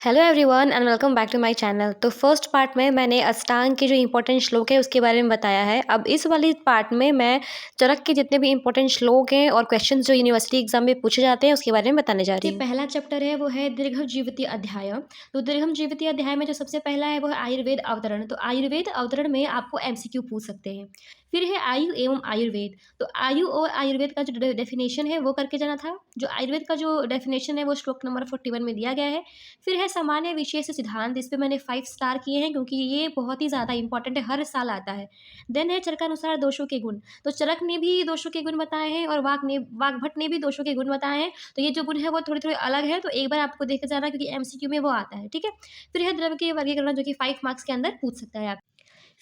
Hello everyone and welcome back to my channel. तो first part में मैंने अष्टांग के जो इंपॉर्टेंट श्लोक है उसके बारे में बताया है। अब इस वाली पार्ट में मैं चरक के जितने भी इंपॉर्टेंट श्लोक हैं और क्वेश्चंस जो यूनिवर्सिटी एग्जाम में पूछे जाते हैं उसके बारे में बताने जा रही हूँ। पहला चैप्टर है वो है दीर्घम जीविती अध्याय। तो दीर्घम जीविती अध्याय में जो सबसे पहला है वो है आयुर्वेद अवतरण। तो आयुर्वेद अवतरण में आपको एमसीक्यू पूछ सकते हैं। फिर है आयु एवं आयुर्वेद। तो आयु और आयुर्वेद का जो डेफिनेशन है वो करके जाना था। जो आयुर्वेद का जो डेफिनेशन है वो श्लोक नंबर 41 में दिया गया है। फिर है सामान्य विशेष सिद्धांत। इस पे मैंने 5 स्टार किए हैं क्योंकि ये बहुत ही ज़्यादा इंपॉर्टेंट है, हर साल आता है। देन है चरकानुसार दोषों के गुण। तो चरक ने भी दोषों के गुण बताए हैं और वाग्भट ने भी दोषों के गुण बताए हैं। तो ये जो गुण है वो थोड़े थोड़े अलग है, तो एक बार आपको देख के जाना क्योंकि एमसीक्यू में वो आता है। ठीक है। फिर है द्रव्य के वर्गीकरण जो कि 5 मार्क्स के अंदर पूछ सकता है आप।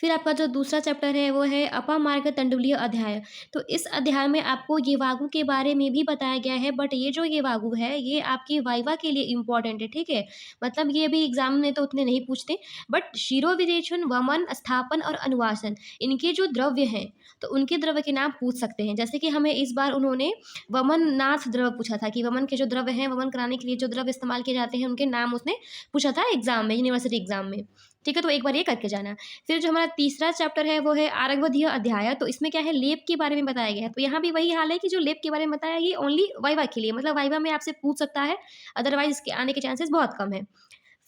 फिर आपका जो दूसरा चैप्टर है वो है अपामार्ग तंडुलीय अध्याय। तो इस अध्याय में आपको ये वागु के बारे में भी बताया गया है, बट ये जो ये वागु है ये आपकी वाइवा के लिए इंपॉर्टेंट है। ठीक है। मतलब ये भी एग्जाम में तो उतने नहीं पूछते, बट शिरो विरेचन, वमन, स्थापन और अनुवासन, इनके जो द्रव्य हैं तो उनके द्रव्य के नाम पूछ सकते हैं। जैसे कि हमें इस बार उन्होंने वमन नाथ द्रव्य पूछा था कि वमन के जो द्रव्य हैं, वमन कराने के लिए जो द्रव्य इस्तेमाल किए जाते हैं उनके नाम उसने पूछा था एग्जाम में, यूनिवर्सिटी एग्जाम में। ठीक है। तो एक बार ये करके जाना। फिर जो हमारा तीसरा चैप्टर है वो है आरग्वधीय अध्याय। तो इसमें क्या है, लेप के बारे में बताया गया है। तो यहाँ भी वही हाल है कि जो लेप के बारे में बताया ये ओनली वाइवा के लिए, मतलब वाइवा में आपसे पूछ सकता है, अदरवाइज इसके आने के चांसेस बहुत कम है।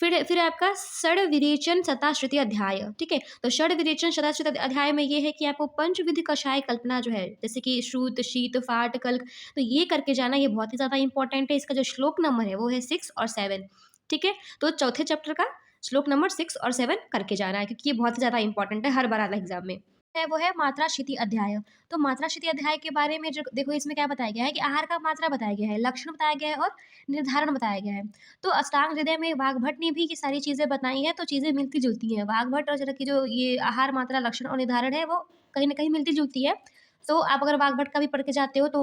फिर आपका षड विरेचन शताश्रुति अध्याय। ठीक है। तो षड विरेचन शताश्रुति अध्याय में ये है कि आपको पंचविध कषाय कल्पना जो है, जैसे कि श्रुत, शीत, फाट, कल्क, तो ये करके जाना, ये बहुत ही ज़्यादा इंपॉर्टेंट है। इसका जो श्लोक नंबर है वो है 6 और 7। ठीक है। तो चौथे चैप्टर का श्लोक नंबर 6 और 7 करके जाना है क्योंकि ये बहुत ही ज़्यादा इंपॉर्टेंट है, हर बार आता है एग्जाम में। है वो है मात्रा शिति अध्याय। तो मात्रा शिति अध्याय के बारे में जो देखो, इसमें क्या बताया गया है कि आहार का मात्रा बताया गया है, लक्षण बताया गया है और निर्धारण बताया गया है। तो अष्टांग हृदय में वाग्भट ने भी ये सारी चीज़ें बताई हैं, तो चीज़ें मिलती जुलती हैं। वाग्भट और चरक की जो ये आहार, मात्रा, लक्षण और निर्धारण है वो कहीं ना कहीं मिलती जुलती है। तो आप अगर वाग्भट का भी पढ़ के जाते हो तो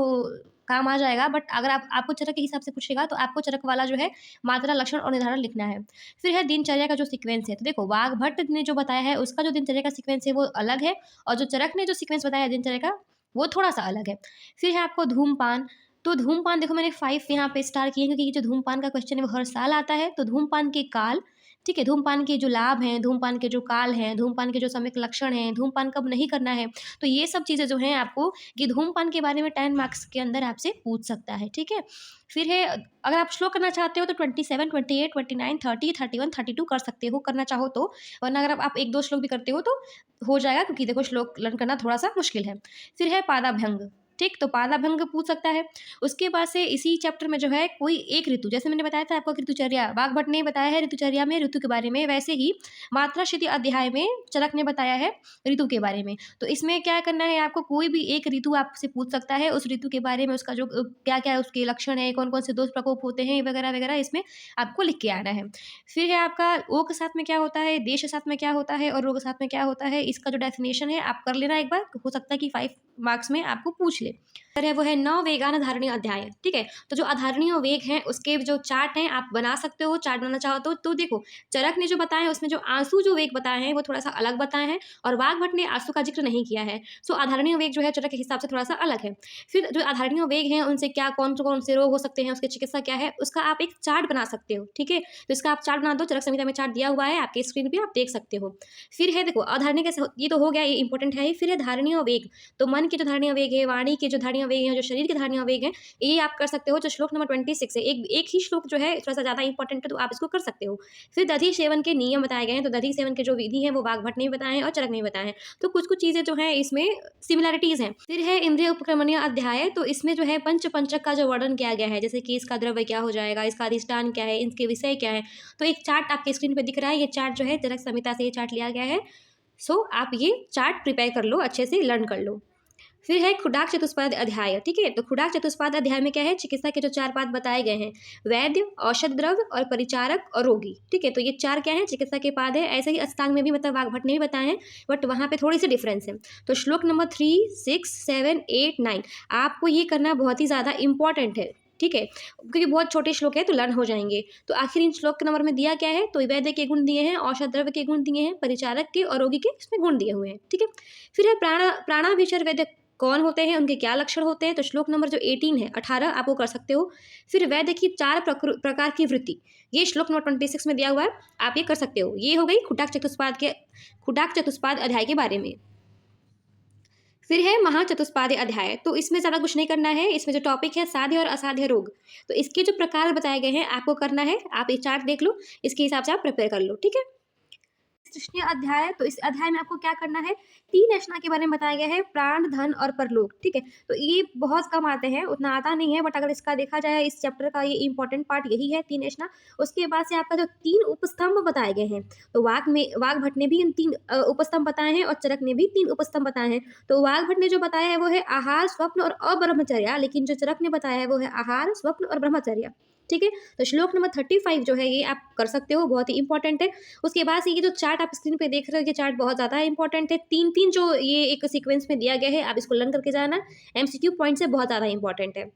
काम आ जाएगा, बट अगर आपको चरक के हिसाब से पूछेगा तो आपको चरक वाला जो है मात्रा, लक्षण और निर्धारण लिखना है। फिर है दिनचर्या का जो सीक्वेंस है। तो देखो, वाग्भट ने जो बताया है उसका जो दिनचर्या का सीक्वेंस है वो अलग है, और जो चरक ने जो सीक्वेंस बताया है दिनचर्या का वो थोड़ा सा अलग है। फिर है आपको धूमपान। तो धूमपान देखो, मैंने 5 यहाँ पे स्टार किए हैं क्योंकि ये जो धूमपान का क्वेश्चन है वो हर साल आता है। तो धूमपान के काल, ठीक है, धूमपान के जो लाभ हैं, धूमपान के जो काल हैं, धूमपान के जो सम्यक लक्षण हैं, धूमपान कब नहीं करना है, तो ये सब चीज़ें जो हैं आपको ये धूमपान के बारे में 10 मार्क्स के अंदर आपसे पूछ सकता है। ठीक है। फिर है, अगर आप स्लो करना चाहते हो तो 27, 28, 29, 30, 31, 32 कर सकते हो, करना चाहो तो। वरना अगर आप 1-2 श्लोक भी करते हो तो हो जाएगा, क्योंकि देखो श्लोक लर्न करना थोड़ा सा मुश्किल है। फिर है पादाभ्यंग। ठीक, तो पादाभ्यंग पूछ सकता है। उसके बाद से इसी चैप्टर में जो है कोई एक ऋतु, जैसे मैंने बताया था आपको कि ऋतुचर्या वाग्भट ने बताया है ऋतुचर्या में ऋतु के बारे में, वैसे ही मात्रा शिति अध्याय में चरक ने बताया है ऋतु के बारे में। तो इसमें क्या करना है, आपको कोई भी एक ऋतु आपसे पूछ सकता है, उस ऋतु के बारे में उसका जो क्या क्या उसके लक्षण है, कौन कौन से दोष प्रकोप होते हैं वगैरह वगैरह, इसमें आपको लिख के आना है। फिर है आपका ओ के साथ में क्या होता है, देश के साथ में क्या होता है और रो के साथ में क्या होता है, इसका जो डेफिनेशन है आप कर लेना एक बार, हो सकता है कि 5 मार्क्स में आपको पूछ ले। फिर है वो है नौ वेगान धारणीय अध्याय। ठीक है। तो जो आधारणीय वेग हैं उसके जो चार्ट हैं आप बना सकते हो, चार्ट बनाना चाहो तो देखो, चरक ने जो बताया है उसमें जो आंसू जो वेग बताए हैं वो थोड़ा सा अलग बताए हैं, और वाग्भट ने आंसू का जिक्र नहीं किया है। सो आधारणीय वेग जो है चरक के हिसाब से थोड़ा सा अलग है। फिर जो आधारणीय वेग हैं उनसे क्या कौन से रोग हो सकते हैं, उसकी चिकित्सा क्या है, उसका आप एक चार्ट बना सकते हो। ठीक है। तो इसका आप चार्ट बना दो, चरक संहिता में चार्ट दिया हुआ है आपके स्क्रीन पे, आप देख सकते हो। फिर है देखो, अधारणीय कैसे ये तो हो गया, ये इंपॉर्टेंट है। फिर है धारणीय वेग। तो मन के जो धारणीय वेग है, वाणी के जो धारणीय वेग है, जो शरीर के धारणीय वेग है, ये आप कर सकते हो। जो श्लोक नंबर 26 है, एक ही श्लोक जो है थोड़ा सा ज्यादा इंपॉर्टेंट है, तो आप इसको कर सकते हो। फिर दधि सेवन के नियम बताए गए हैं। तो दधि सेवन के जो विधि है वो वाग्भट ने बताए हैं और चरक ने बताए हैं। तो कुछ कुछ चीजें जो है इसमें सिमिलैरिटीज हैं। फिर है इंद्रिय उपक्रमणीय अध्याय। तो इसमें जो है पंचक का जो वर्णन किया गया है, जैसे कि इसका द्रव्य क्या हो जाएगा, इसका अधिष्ठान क्या है, इनके विषय क्या है। तो एक चार्ट आपके स्क्रीन पे दिख रहा है, ये चार्ट जो है चरक संहिता से ये चार्ट लिया गया है। सो आप ये चार्ट प्रिपेयर कर लो, अच्छे से लर्न कर लो। फिर है खुडाक चतुष्पाद अध्याय। ठीक है। तो खुडाक चतुष्पाद अध्याय में क्या है, चिकित्सा के जो 4 पाद बताए गए हैं, वैद्य, औषध द्रव्य और परिचारक और रोगी। ठीक है। तो ये 4 क्या है, चिकित्सा के पाद है। ऐसे ही अष्टांग में भी मतलब वाग्भट ने भी बताए हैं, बट वहाँ पे थोड़ी सी डिफरेंस है। तो श्लोक नंबर 3, 6, 7, 8, 9 आपको ये करना बहुत ही ज़्यादा इंपॉर्टेंट है। ठीक है। क्योंकि बहुत छोटे श्लोक है तो लर्न हो जाएंगे। तो आखिर इन श्लोक के नंबर में दिया क्या है, तो वैद्य के गुण दिए हैं, औषध द्रव्य के गुण दिए हैं, परिचारक के और रोगी के इसमें गुण दिए हुए हैं। ठीक है। फिर है प्राणाभिचर वैद्य कौन होते हैं, उनके क्या लक्षण होते हैं। तो श्लोक नंबर जो 18 है, 18 आप वो कर सकते हो। फिर वह देखिए 4 प्रकार की वृत्ति, ये श्लोक नंबर 26 में दिया हुआ है, आप ये कर सकते हो। ये हो गई खुटाक चतुष्पाद अध्याय के बारे में। फिर है महाचतुष्पादय अध्याय, तो इसमें ज़्यादा कुछ नहीं करना है। इसमें जो टॉपिक है साध्य और असाध्य रोग, तो इसके जो प्रकार बताए गए हैं आपको करना है। आप ये चार्ट देख लो, इसके हिसाब से आप प्रिपेयर कर लो, ठीक है। तृतीय अध्याय, तो इस अध्याय में आपको क्या करना है, 3 याचना के बारे में बताया गया है, प्राण, धन और परलोक, ठीक है। तो ये बहुत कम आते हैं, उतना आता नहीं है, बट अगर इसका देखा जाए, इस चैप्टर का ये इंपॉर्टेंट पार्ट यही है, 3 याचना। उसके बाद से आपका जो 3 उपस्तंभ बताए गए हैं, तो वाघ भट्ट ने भी इन 3 उपस्तंभ बताए हैं और चरक ने भी 3 उपस्तंभ बताए हैं। तो वाघ भट्ट ने जो बताया है वो है आहार, स्वप्न और अब्रह्मचर्य, लेकिन जो चरक ने बताया है वो है आहार, स्वप्न और ब्रह्मचर्य, ठीक है। तो श्लोक नंबर 35 जो है ये आप कर सकते हो, बहुत ही इंपॉर्टेंट है। उसके बाद से ये जो चार्ट आप स्क्रीन पे देख रहे हो, ये चार्ट बहुत ज़्यादा इंपॉर्टेंट है। 3-3 जो ये एक सीक्वेंस में दिया गया है, आप इसको लर्न करके जाना, एमसीक्यू पॉइंट से बहुत ज़्यादा इंपॉर्टेंट है।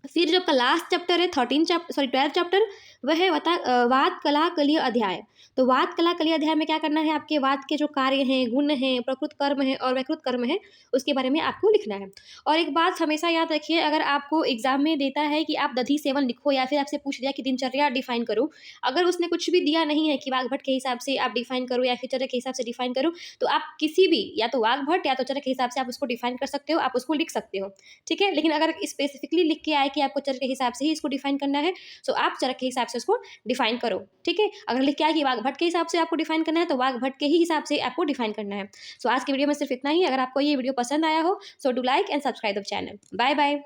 फिर जो आपका लास्ट चैप्टर है 12 चैप्टर, वह है वात कला कलीय अध्याय। तो वात कला कलीय अध्याय में क्या करना है, आपके वात के जो कार्य हैं, गुण हैं, प्रकृत कर्म है और वैकृत कर्म है, उसके बारे में आपको लिखना है। और एक बात हमेशा याद रखिए, अगर आपको एग्जाम में देता है कि आप दधि सेवन लिखो या फिर आपसे पूछ दिया कि दिनचर्या डिफाइन करो, अगर उसने कुछ भी दिया नहीं है कि वाघ भट्ट के हिसाब से आप डिफाइन करो या फिर चरक के हिसाब से डिफाइन करो, तो आप किसी भी, या तो वाघ भट्ट या तो चरक के हिसाब से आप उसको डिफाइन कर सकते हो, आप उसको लिख सकते हो, ठीक है। लेकिन अगर स्पेसिफिकली लिख के आए कि आपको चरक के हिसाब से ही इसको डिफाइन करना है, तो आप चरक के हिसाब से उसको डिफाइन करो, ठीक है। अगर लिख के आए कि वाघ भट्ट के हिसाब से आपको डिफाइन करना है, तो वाघ भट्ट के ही हिसाब से आपको डिफाइन करना है। सो आज की वीडियो में सिर्फ इतना ही। अगर आपको ये वीडियो पसंद आया हो, so do like and subscribe the channel. Bye bye.